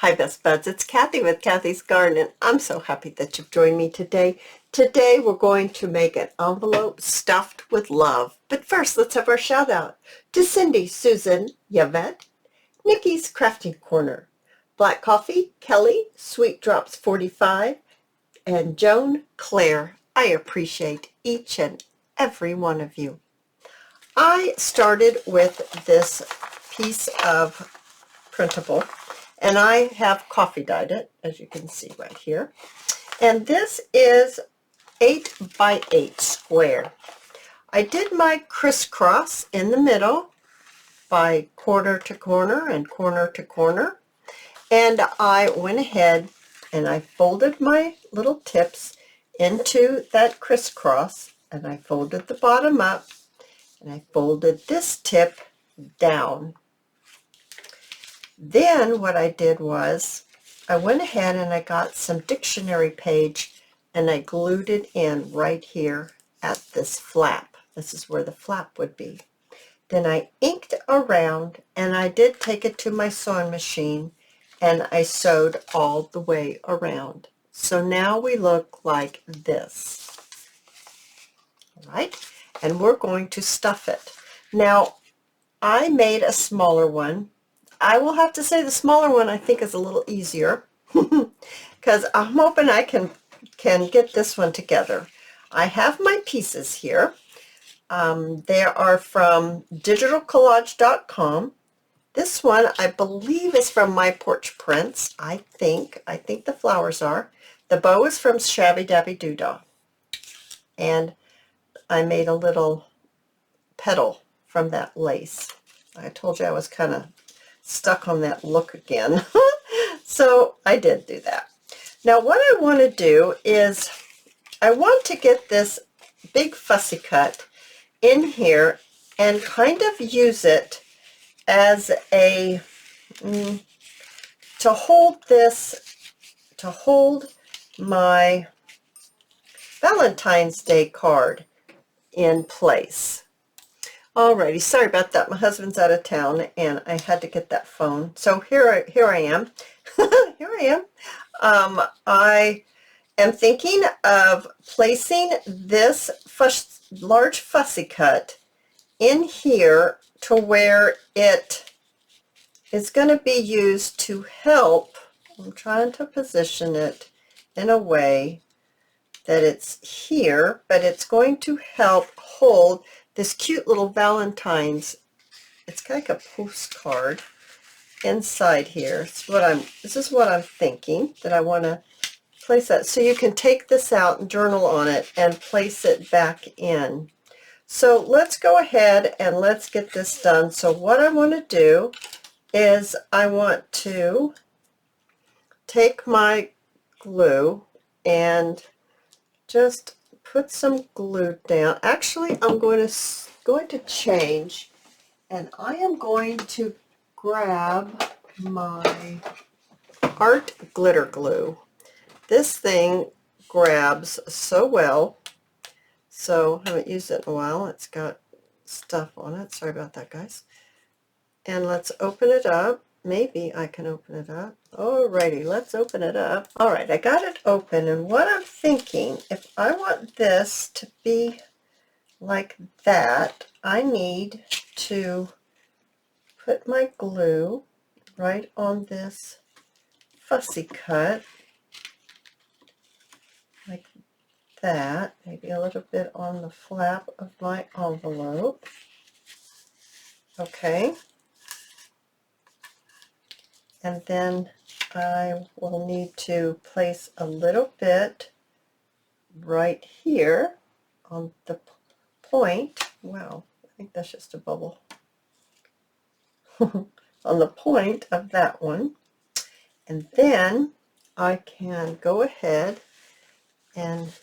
Hi Best Buds, it's Cathy with Cathy's Garden, and I'm so happy that you've joined me today. Today we're going to make an envelope stuffed with love. But first, let's have our shout out to Cindy, Susan, Yvette, Nikki's Crafting Corner, Black Coffee, Kelly, Sweet Drops 45, and Joan Claire. I appreciate each and every one of you. I started with this piece of printable, and I have coffee dyed it, as you can see right here. And this is 8 by 8 square. I did my crisscross in the middle by corner to corner and corner to corner. And I went ahead and I folded my little tips into that crisscross, and I folded the bottom up, and I folded this tip down. Then what I did was I went ahead and I got some dictionary page and I glued it in right here at this flap. This is where the flap would be. Then I inked around, and I did take it to my sewing machine and I sewed all the way around. So now we look like this. All right, and we're going to stuff it. Now I made a smaller one. I will have to say the smaller one I think is a little easier because I'm hoping I can get this one together. I have my pieces here. They are from digitalcollage.com. This one I believe is from My Porch Prints. I think the flowers are. The bow is from Shabby Dabby Doodah. And I made a little petal from that lace. I told you I was kind of stuck on that look again. So I did do that. Now what I want to do is I want to get this big fussy cut in here and kind of use it as a to hold my Valentine's Day card in place. Alrighty, sorry about that. My husband's out of town and I had to get that phone. So here I am. Here I am. I am thinking of placing this large fussy cut in here to where it is going to be used to help. I'm trying to position it in a way that it's here, but it's going to help hold this cute little Valentines. It's like a postcard inside here. This is what I'm thinking, that I want to place that. So you can take this out and journal on it and place it back in. So let's go ahead and let's get this done. So what I want to do is I want to take my glue and just put some glue down. Actually, I'm going to change, and I am going to grab my art glitter glue. This thing grabs so well. So I haven't used it in a while. It's got stuff on it. Sorry about that, guys. And let's open it up. Maybe I can open it up. Alrighty, let's open it up. Alright, I got it open, and what I'm thinking, if I want this to be like that, I need to put my glue right on this fussy cut, like that, maybe a little bit on the flap of my envelope. Okay. And then I will need to place a little bit right here on the point. Wow, I think that's just a bubble. On the point of that one. And then I can go ahead and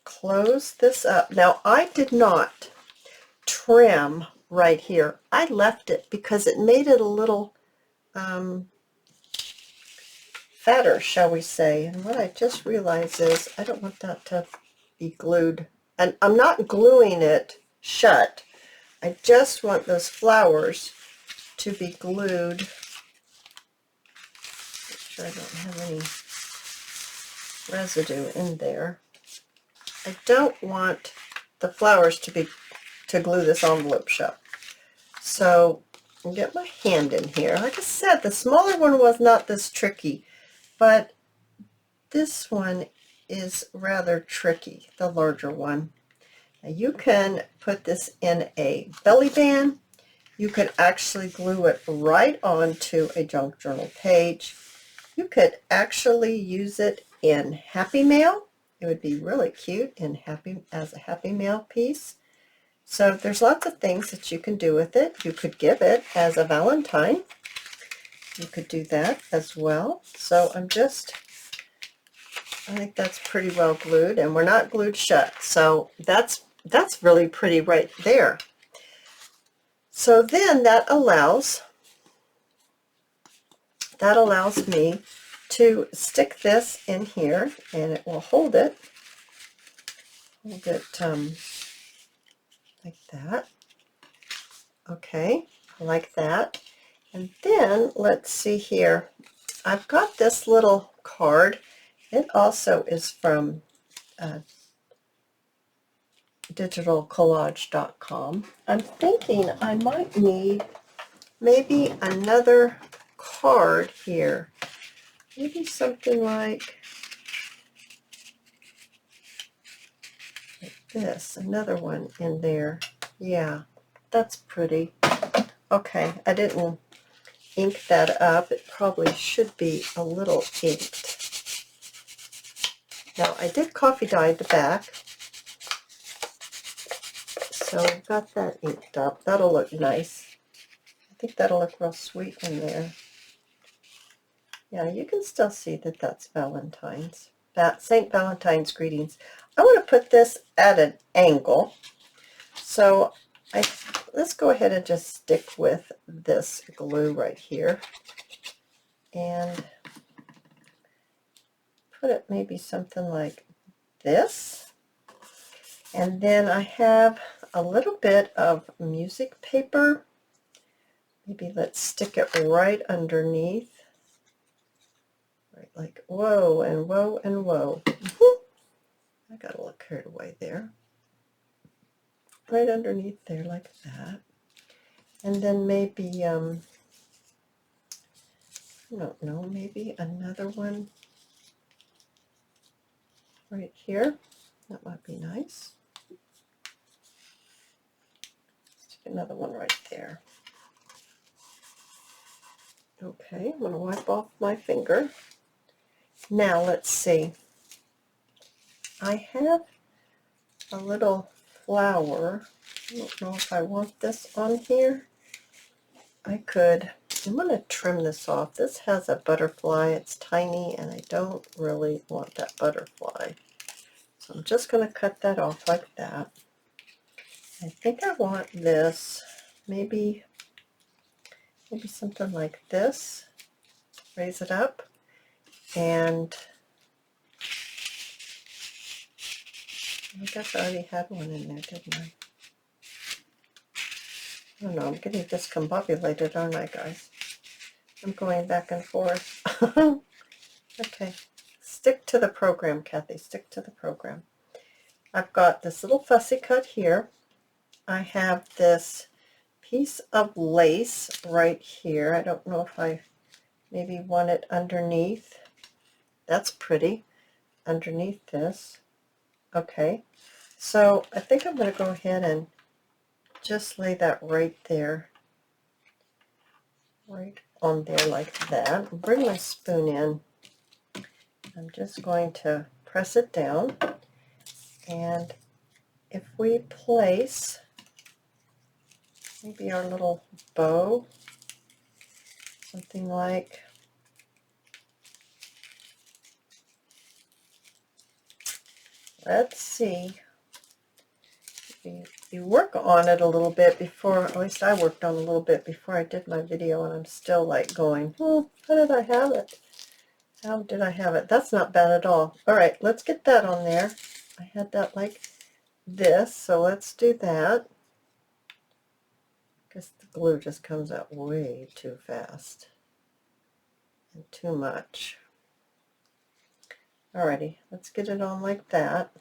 close this up. Now I did not trim right here. I left it because it made it a little fatter, shall we say. And what I just realized is I don't want that to be glued. And I'm not gluing it shut. I just want those flowers to be glued sure I don't have any residue in there. I don't want the flowers to glue this envelope shut. So I'll get my hand in here. Like I said, the smaller one was not this tricky, but this one is rather tricky, the larger one. Now you can put this in a belly band. You could actually glue it right onto a junk journal page. You could actually use it in Happy Mail. It would be really cute in as a Happy Mail piece. So there's lots of things that you can do with it. You could give it as a Valentine. You could do that as well. So I think that's pretty well glued, and we're not glued shut. So that's really pretty right there. So then that allows me to stick this in here, and it will hold it like that. Okay, like that. And then let's see here. I've got this little card. It also is from digitalcollage.com. I'm thinking I might need maybe another card here. Maybe something like this, another one in there. Yeah, that's pretty. Okay, I didn't ink that up. It probably should be a little inked. Now, I did coffee dye the back, so I've got that inked up. That'll look nice. I think that'll look real sweet in there. Yeah, you can still see that that's Valentine's. St. Valentine's greetings. I want to put this at an angle, so let's go ahead and just stick with this glue right here and put it maybe something like this. And then I have a little bit of music paper. Maybe let's stick it right underneath. Right, like whoa and whoa and whoa. I got a little carried away there. Right underneath there like that. And then maybe, I don't know, maybe another one right here. That might be nice. Stick another one right there. Okay, I'm going to wipe off my finger. Now let's see. I have a little flower. I don't know if I want this on here. I'm going to trim this off. This has a butterfly. It's tiny, and I don't really want that butterfly. So I'm just going to cut that off like that. I think I want this, maybe something like this. Raise it up, and I guess I already had one in there, didn't I? I don't know, I'm getting discombobulated, aren't I, guys? I'm going back and forth. Okay, stick to the program, Cathy, stick to the program. I've got this little fussy cut here. I have this piece of lace right here. I don't know if I maybe want it underneath. That's pretty, underneath this. Okay, so I think I'm going to go ahead and just lay that right there, right on there like that. Bring my spoon in. I'm just going to press it down, and if we place maybe our little bow, something like, let's see, you work on it a little bit before, at least I worked on a little bit before I did my video, and I'm still like going, how did I have it? How did I have it? That's not bad at all. All right, let's get that on there. I had that like this, so let's do that. Because the glue just comes out way too fast. and too much. Alrighty, let's get it on like that.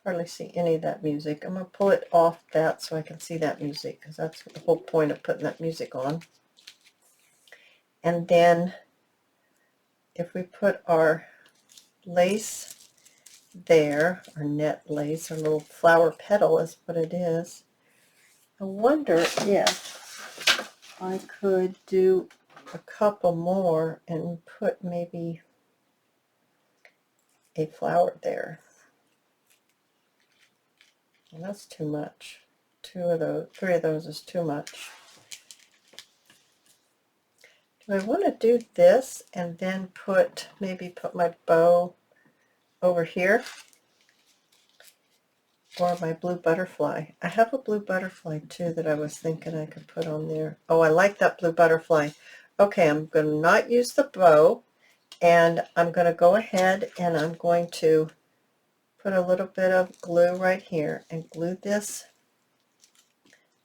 Hardly see any of that music. I'm going to pull it off that so I can see that music, because that's the whole point of putting that music on. And then if we put our lace there, our net lace, our little flower petal is what it is, I wonder if I could do a couple more and put maybe a flower there. And that's too much. 2 of those, 3 of those is too much. Do I want to do this and then maybe put my bow over here? Or my blue butterfly. I have a blue butterfly too that I was thinking I could put on there. Oh, I like that blue butterfly. Okay, I'm going to not use the bow, and I'm going to go ahead and I'm going to put a little bit of glue right here and glue this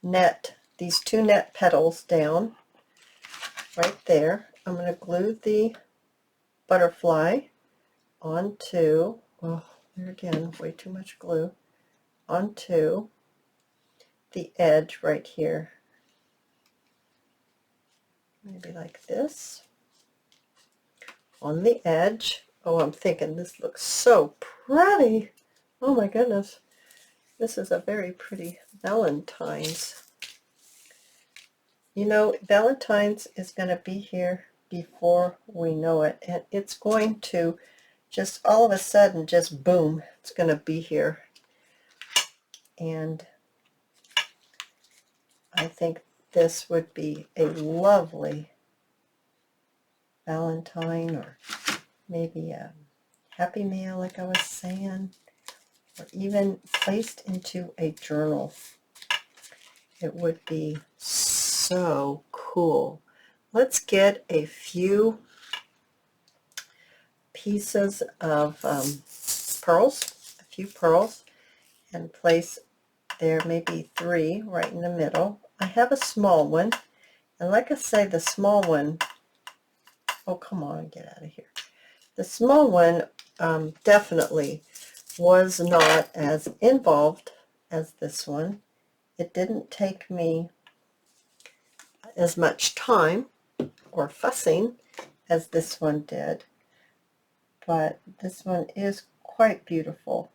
net, these 2 net petals down right there. I'm going to glue the butterfly onto, oh, there again, way too much glue, onto the edge right here. Maybe like this on the edge. Oh, I'm thinking this looks so pretty. Oh my goodness. This is a very pretty Valentines. You know, Valentines is going to be here before we know it, and it's going to just all of a sudden, just boom, it's going to be here. And I think this would be a lovely Valentine, or maybe a Happy Mail, like I was saying, or even placed into a journal. It would be so cool. Let's get a few pieces of pearls, a few pearls, and place there maybe 3 right in the middle. I have a small one, and like I say, the small one, oh come on, get out of here. The small one definitely was not as involved as this one. It didn't take me as much time or fussing as this one did, but this one is quite beautiful,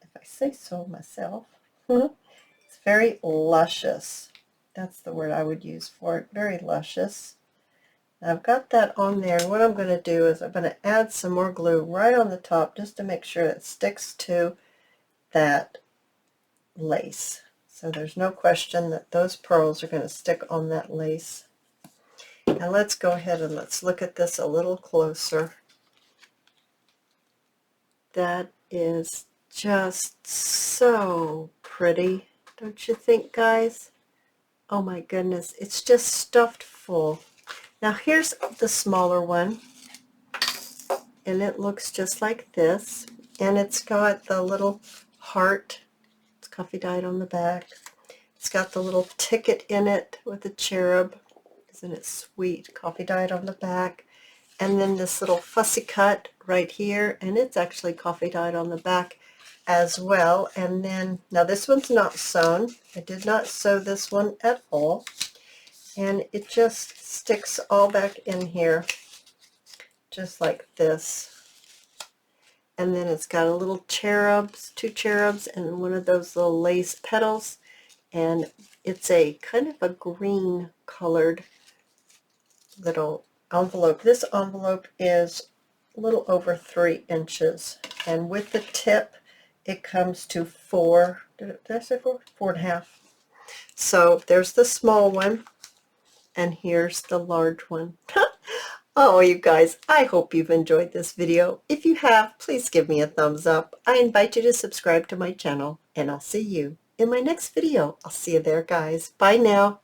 if I say so myself. It's very luscious. That's the word I would use for it. Very luscious. Now I've got that on there, and what I'm going to do is I'm going to add some more glue right on the top just to make sure it sticks to that lace. So there's no question that those pearls are going to stick on that lace. And let's go ahead and let's look at this a little closer. That is just so pretty, don't you think, guys? Oh my goodness, it's just stuffed full. Now here's the smaller one, and it looks just like this, and it's got the little heart. It's coffee dyed on the back. It's got the little ticket in it with the cherub. Isn't it sweet? Coffee dyed on the back. And then this little fussy cut right here, and it's actually coffee dyed on the back as well. And then, now this one's not sewn. I did not sew this one at all. And it just sticks all back in here, just like this. And then it's got a little cherubs, 2 cherubs, and one of those little lace petals. And it's a kind of a green colored little envelope. This envelope is a little over 3 inches, and with the tip it comes to 4, did I say 4? 4.5. So there's the small one, and here's the large one. Oh, you guys, I hope you've enjoyed this video. If you have, please give me a thumbs up. I invite you to subscribe to my channel, and I'll see you in my next video. I'll see you there, guys. Bye now.